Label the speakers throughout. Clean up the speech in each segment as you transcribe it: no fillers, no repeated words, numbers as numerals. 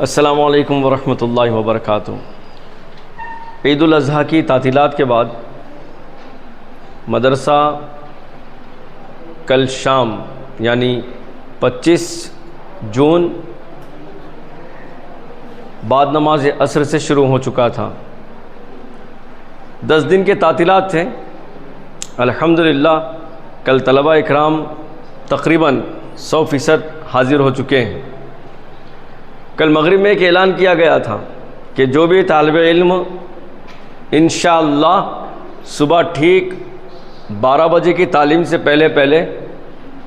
Speaker 1: السلام علیکم ورحمۃ اللہ وبرکاتہ۔ عید الاضحیٰ کی تعطیلات کے بعد مدرسہ کل شام یعنی 25 جون بعد نماز عصر سے شروع ہو چکا تھا۔ 10 دن کے تعطیلات تھے۔ الحمدللہ کل طلبہ اکرام تقریباً 100% حاضر ہو چکے ہیں۔ کل مغرب میں ایک اعلان کیا گیا تھا کہ جو بھی طالب علم انشاءاللہ صبح ٹھیک 12 بجے کی تعلیم سے پہلے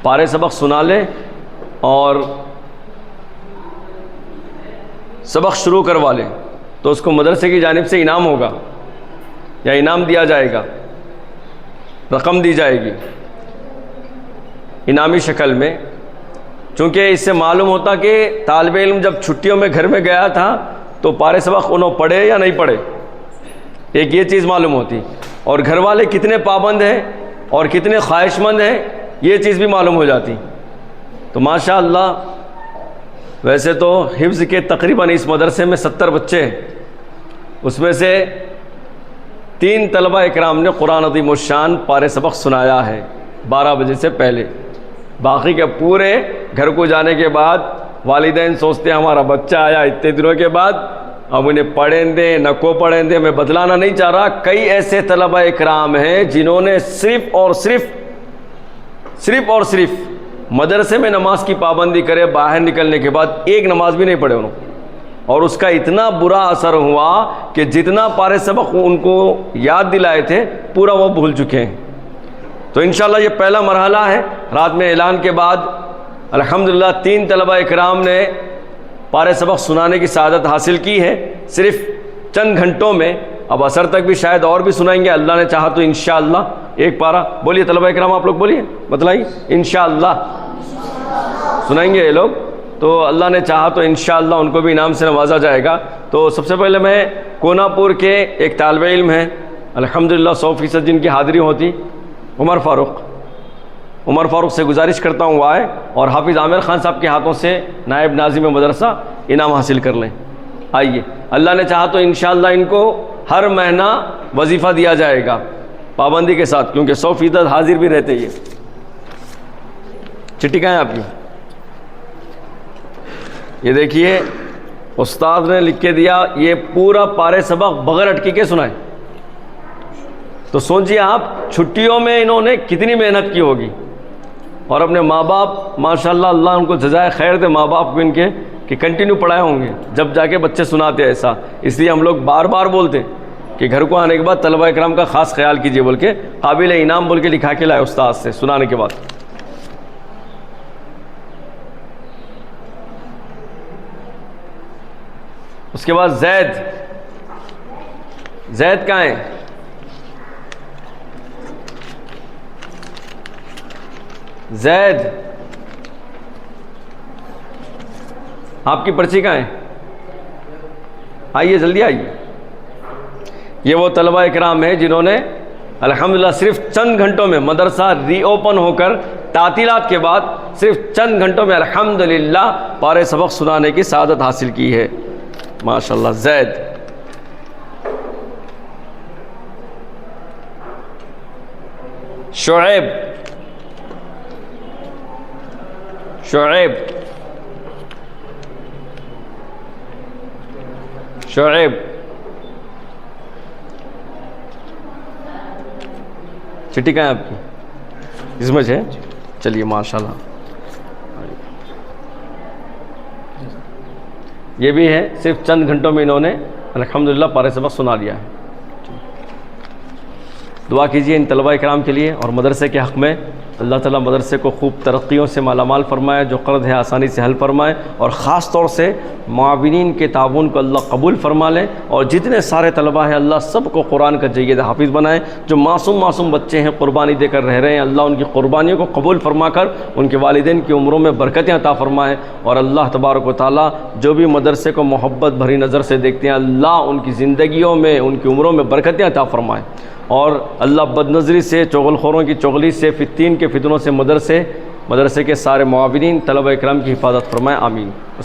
Speaker 1: پارے سبق سنا لے اور سبق شروع کروا لے تو اس کو مدرسے کی جانب سے انعام ہوگا یا انعام دیا جائے گا، رقم دی جائے گی انعامی شکل میں۔ چونکہ اس سے معلوم ہوتا کہ طالب علم جب چھٹیوں میں گھر میں گیا تھا تو پارے سبق انہوں پڑھے یا نہیں پڑھے، ایک یہ چیز معلوم ہوتی، اور گھر والے کتنے پابند ہیں اور کتنے خواہش مند ہیں یہ چیز بھی معلوم ہو جاتی۔ تو ماشاءاللہ ویسے تو حفظ کے تقریباً اس مدرسے میں 70 بچے ہیں، اس میں سے 3 طلبہ اکرام نے قرآن عظیم الشان پارے سبق سنایا ہے 12 بجے سے پہلے۔ باقی کے پورے گھر کو جانے کے بعد والدین سوچتے ہیں ہمارا بچہ آیا اتنے دنوں کے بعد، اب انہیں پڑھیں دیں نہ کو پڑھیں دیں۔ میں بدلانا نہیں چاہ رہا، کئی ایسے طلبہ اکرام ہیں جنہوں نے صرف اور صرف مدرسے میں نماز کی پابندی کرے، باہر نکلنے کے بعد ایک نماز بھی نہیں پڑھے انہوں، اور اس کا اتنا برا اثر ہوا کہ جتنا پارے سبق ان کو یاد دلائے تھے پورا وہ بھول چکے ہیں۔ تو انشاءاللہ یہ پہلا مرحلہ ہے۔ رات میں اعلان کے بعد الحمدللہ 3 طلبہ اکرام نے پارے سبق سنانے کی سعادت حاصل کی ہے صرف چند گھنٹوں میں۔ اب عصر تک بھی شاید اور بھی سنائیں گے، اللہ نے چاہا تو انشاءاللہ ایک پارہ بولیے طلبہ اکرام، آپ لوگ بولیے، بتلائیے انشاءاللہ سنائیں گے یہ لوگ، تو اللہ نے چاہا تو انشاءاللہ ان کو بھی انعام سے نوازا جائے گا۔ تو سب سے پہلے میں کونا پور کے ایک طالب علم ہیں الحمدللہ 100% جن کی حاضری ہوتی، عمر فاروق سے گزارش کرتا ہوں وہ آئے اور حافظ عامر خان صاحب کے ہاتھوں سے نائب ناظم مدرسہ انعام حاصل کر لیں۔ آئیے، اللہ نے چاہا تو انشاءاللہ ان کو ہر مہینہ وظیفہ دیا جائے گا پابندی کے ساتھ، کیونکہ 100% حاضر بھی رہتے۔ یہ چٹھی کہاں ہے آپ کی؟ یہ دیکھیے استاد نے لکھ کے دیا، یہ پورا پارے سبق بغیر اٹکی کے سنائے۔ تو سوچیے آپ چھٹیوں میں انہوں نے کتنی محنت کی ہوگی، اور اپنے ماں باپ ماشاءاللہ اللہ ان کو جزائے خیر دے، ماں باپ کو ان کے کہ کنٹینیو پڑھائے ہوں گے جب جا کے بچے سناتے ایسا۔ اس لیے ہم لوگ بار بار بولتے کہ گھر کو آنے کے بعد طلبہ اکرام کا خاص خیال کیجیے بول کے قابل انعام بول کے لکھا کے لائے استاد سے سنانے کے بعد۔ اس کے بعد زید کہاں ہے؟ زید آپ کی پرچی کہاں ہے؟ آئیے جلدی آئیے۔ یہ وہ طلبہ اکرام ہیں جنہوں نے الحمدللہ صرف چند گھنٹوں میں مدرسہ ری اوپن ہو کر تعطیلات کے بعد صرف چند گھنٹوں میں الحمدللہ پارے سبق سنانے کی سعادت حاصل کی ہے ماشاءاللہ۔ زید، شعیب چٹھی کہاں ہے آپ کی؟ اس میں ہے، چلیے ماشاءاللہ۔ یہ بھی ہے صرف چند گھنٹوں میں انہوں نے الحمدللہ پارے سبق سنا لیا ہے۔ دعا کیجیے ان طلبہ اکرام کے لیے اور مدرسے کے حق میں، اللہ تعالیٰ مدرسے کو خوب ترقیوں سے مالا مال فرمائے، جو قرض ہے آسانی سے حل فرمائے، اور خاص طور سے معاونین کے تعاون کو اللہ قبول فرما لیں، اور جتنے سارے طلبہ ہیں اللہ سب کو قرآن کا جید حافظ بنائے۔ جو معصوم بچے ہیں قربانی دے کر رہ رہے ہیں، اللہ ان کی قربانیوں کو قبول فرما کر ان کے والدین کی عمروں میں برکتیں عطا فرمائے، اور اللہ تبارک و تعالیٰ جو بھی مدرسے کو محبت بھری نظر سے دیکھتے ہیں اللہ ان کی زندگیوں میں ان کی عمروں میں برکتیں عطا فرمائے، اور اللہ بد نظری سے، چغل خوروں کی چغلی سے، فتین کے فتنوں سے مدرسے کے سارے معاونین طلبہ اکرام کی حفاظت فرمائے، آمین۔